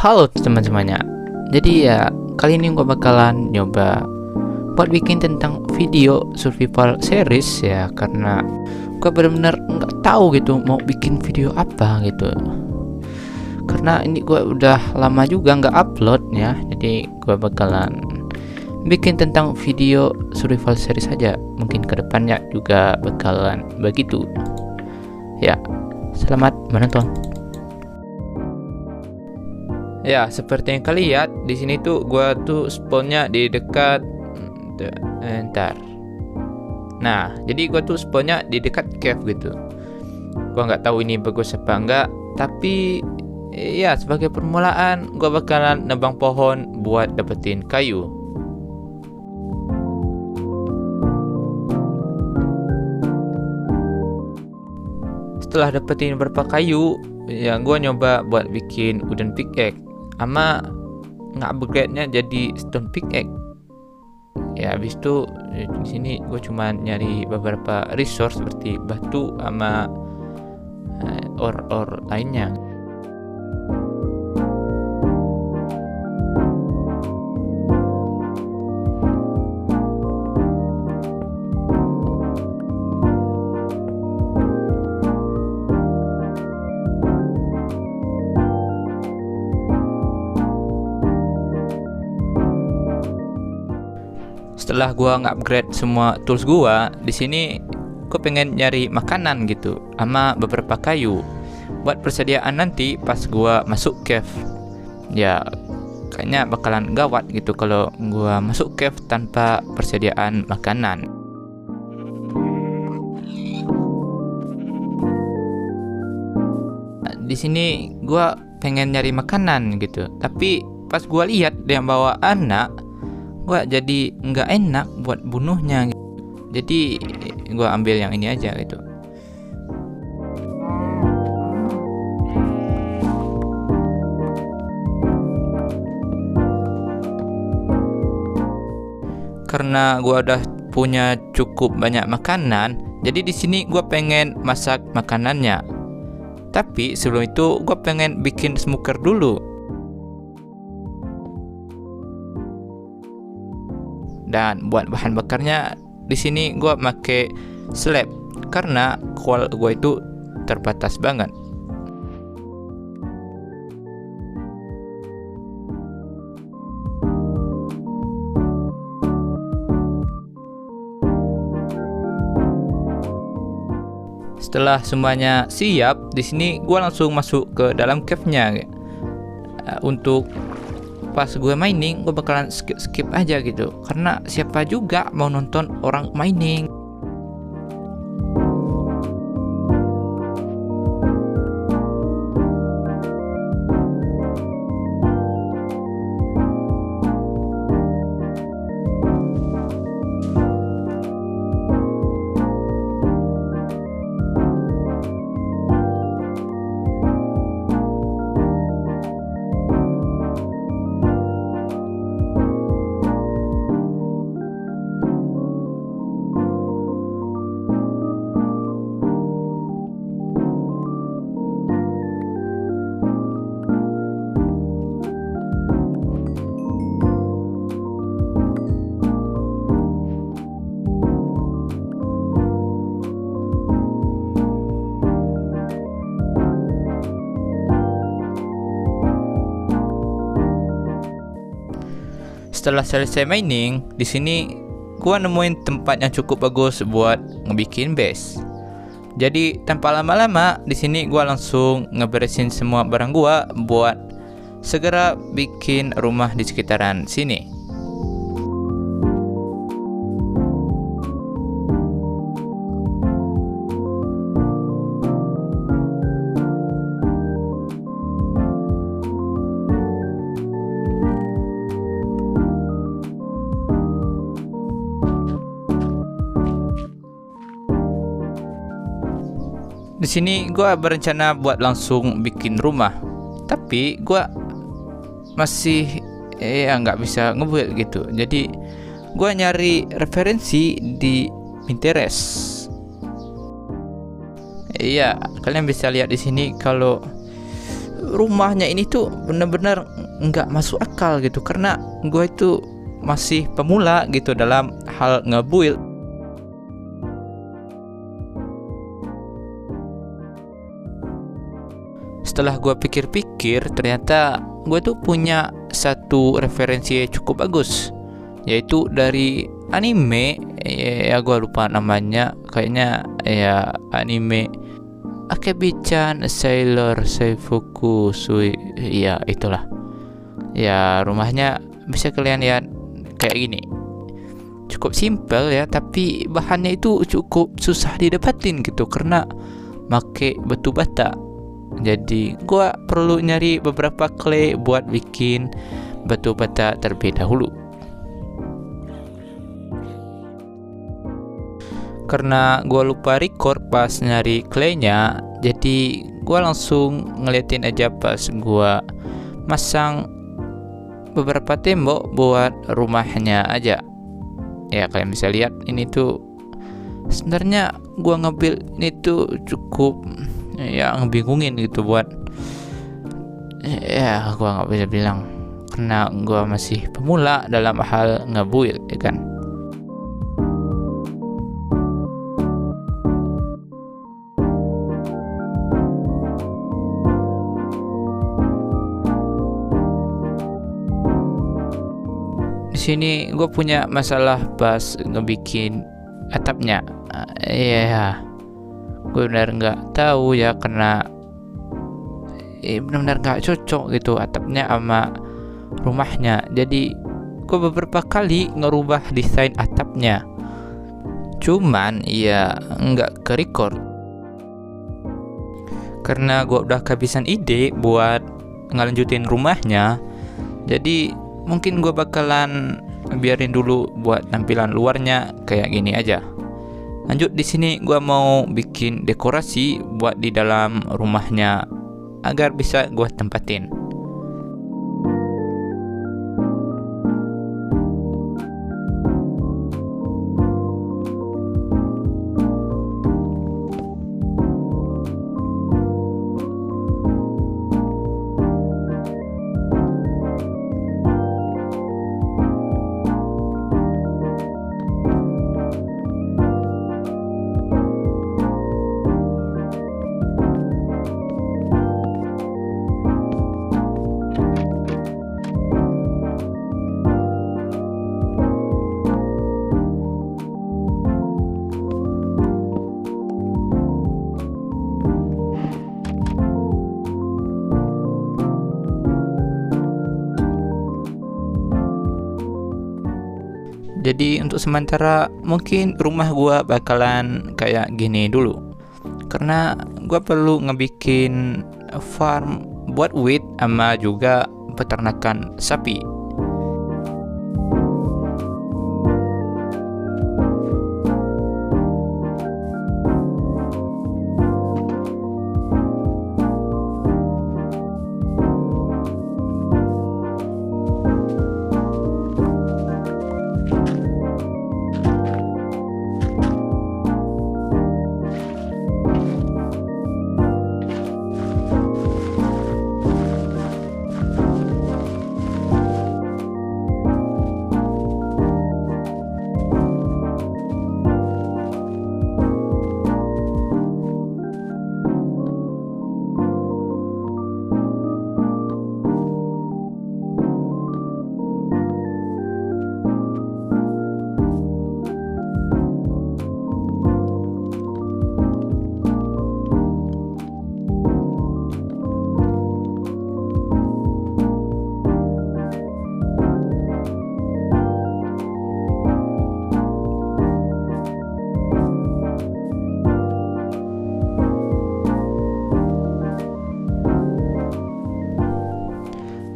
Halo teman-temannya. Jadi ya kali ini gue bakalan nyoba buat bikin tentang video survival series ya, karena gue benar-benar nggak tahu gitu mau bikin video apa gitu. Karena ini gue udah lama juga nggak upload ya, jadi gue bakalan bikin tentang video survival series saja. Mungkin kedepannya juga bakalan begitu. Ya, selamat menonton. Ya, seperti yang kalian lihat di sini tuh gua tuh spawnnya di dekat Nah, jadi gua tuh spawnnya di dekat cave gitu. Gua nggak tahu ini bagus apa enggak, tapi ya sebagai permulaan gua bakalan nebang pohon buat dapetin kayu. Setelah dapetin beberapa kayu, ya gua nyoba buat bikin wooden pickaxe. Ama nggak upgrade-nya jadi stone pickaxe. Ya habis itu di sini gue cuma nyari beberapa resource seperti batu sama ore lainnya. Setelah gua nge-upgrade semua tools gua, di sini gua pengen nyari makanan gitu sama beberapa kayu buat persediaan nanti pas gua masuk cave. Ya kayaknya bakalan gawat gitu kalau gua masuk cave tanpa persediaan makanan. Di sini gua pengen nyari makanan gitu, tapi pas gua lihat dia bawa anak, gua jadi nggak enak buat bunuhnya gitu. Jadi gua ambil yang ini aja gitu. Karena gua udah punya cukup banyak makanan, jadi di sini gua pengen masak makanannya. Tapi sebelum itu gua pengen bikin smoker dulu. Dan buat bahan bakarnya di sini gua pakai slab karena coal gua itu terbatas banget. Setelah semuanya siap, di sini gua langsung masuk ke dalam cave-nya. Untuk pas gue mining, gue bakalan skip aja gitu, karena siapa juga mau nonton orang mining. Setelah selesai mining, di sini gua nemuin tempat yang cukup bagus buat ngebikin base. Jadi tanpa lama-lama, di sini gua langsung ngeberesin semua barang gua buat segera bikin rumah di sekitaran sini. Di sini gua berencana buat langsung bikin rumah, tapi gua masih nggak bisa ngebuild gitu. Jadi gua nyari referensi di Pinterest. Iya, kalian bisa lihat di sini kalau rumahnya ini tuh bener-bener nggak masuk akal gitu, karena gue itu masih pemula gitu dalam hal ngebuild. Setelah gue pikir-pikir, ternyata gue tuh punya satu referensi yang cukup bagus, yaitu dari anime, ya gue lupa namanya, kayaknya ya anime Akebi-chan Sailor Seifuku Sui, ya itulah. Ya rumahnya bisa kalian lihat kayak gini, cukup simpel ya, tapi bahannya itu cukup susah didapatin gitu karena make batu bata. Jadi gua perlu nyari beberapa clay buat bikin batu bata terlebih dahulu. Karena gua lupa record pas nyari claynya, jadi gua langsung ngeliatin aja pas gua masang beberapa tembok buat rumahnya aja. Ya kalian bisa lihat ini tuh sebenarnya gua ngebuild ini tuh cukup ya ngebingungin gitu buat, ya gua nggak bisa bilang karena gua masih pemula dalam hal ngebuild, ya kan. Di sini gue punya masalah pas ngebikin atapnya. Iya, gue benar nggak tahu ya, karena benar-benar nggak cocok gitu atapnya sama rumahnya. Jadi gue beberapa kali ngerubah desain atapnya, cuman ya nggak ke record karena gue udah kehabisan ide buat ngelanjutin rumahnya. Jadi mungkin gue bakalan biarin dulu buat tampilan luarnya kayak gini aja. Lanjut di sini gue mau bikin dekorasi buat di dalam rumahnya agar bisa gue tempatin. Jadi untuk sementara mungkin rumah gua bakalan kayak gini dulu, karena gua perlu ngebikin farm buat wheat sama juga peternakan sapi.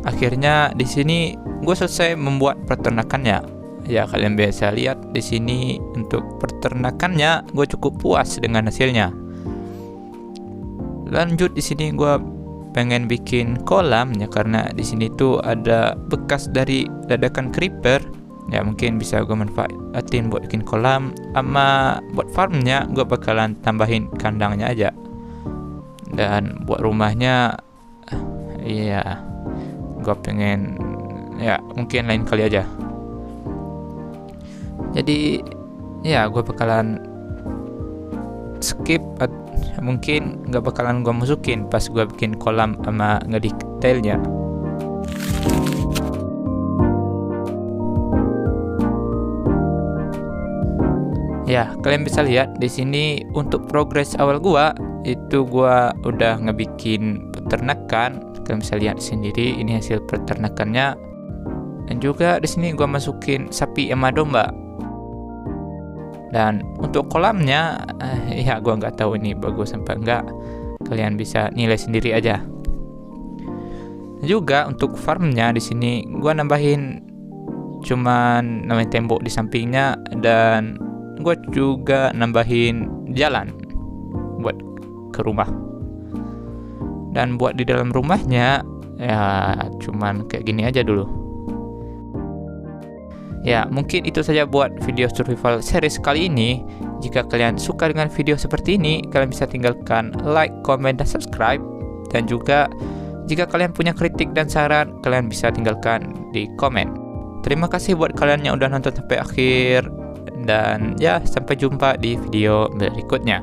Akhirnya di sini gue selesai membuat peternakannya. Ya kalian biasa lihat di sini untuk peternakannya gue cukup puas dengan hasilnya. Lanjut di sini gue pengen bikin kolam ya, karena di sini tuh ada bekas dari ledakan creeper. Ya mungkin bisa gue manfaatin buat bikin kolam, sama buat farmnya gue bakalan tambahin kandangnya aja. Dan buat rumahnya Iya, gue pengen ya mungkin lain kali aja. Jadi ya gue bakalan skip, mungkin nggak bakalan gue masukin pas gue bikin kolam sama ngedetailnya. Ya, kalian bisa lihat di sini untuk progres awal gua itu gua udah ngebikin peternakan. Kalian bisa lihat sendiri ini hasil peternakannya. Dan juga di sini gua masukin sapi sama domba. Dan untuk kolamnya ya gua nggak tahu ini bagus apa enggak. Kalian bisa nilai sendiri aja. Juga untuk farmnya di sini gua nambahin tembok di sampingnya, dan gue juga nambahin jalan buat ke rumah. Dan buat di dalam rumahnya ya cuman kayak gini aja dulu. Ya mungkin itu saja buat video survival series kali ini. Jika kalian suka dengan video seperti ini, kalian bisa tinggalkan like, comment, dan subscribe. Dan juga jika kalian punya kritik dan saran, kalian bisa tinggalkan di komen. Terima kasih buat kalian yang udah nonton sampai akhir. Dan ya, sampai jumpa di video berikutnya.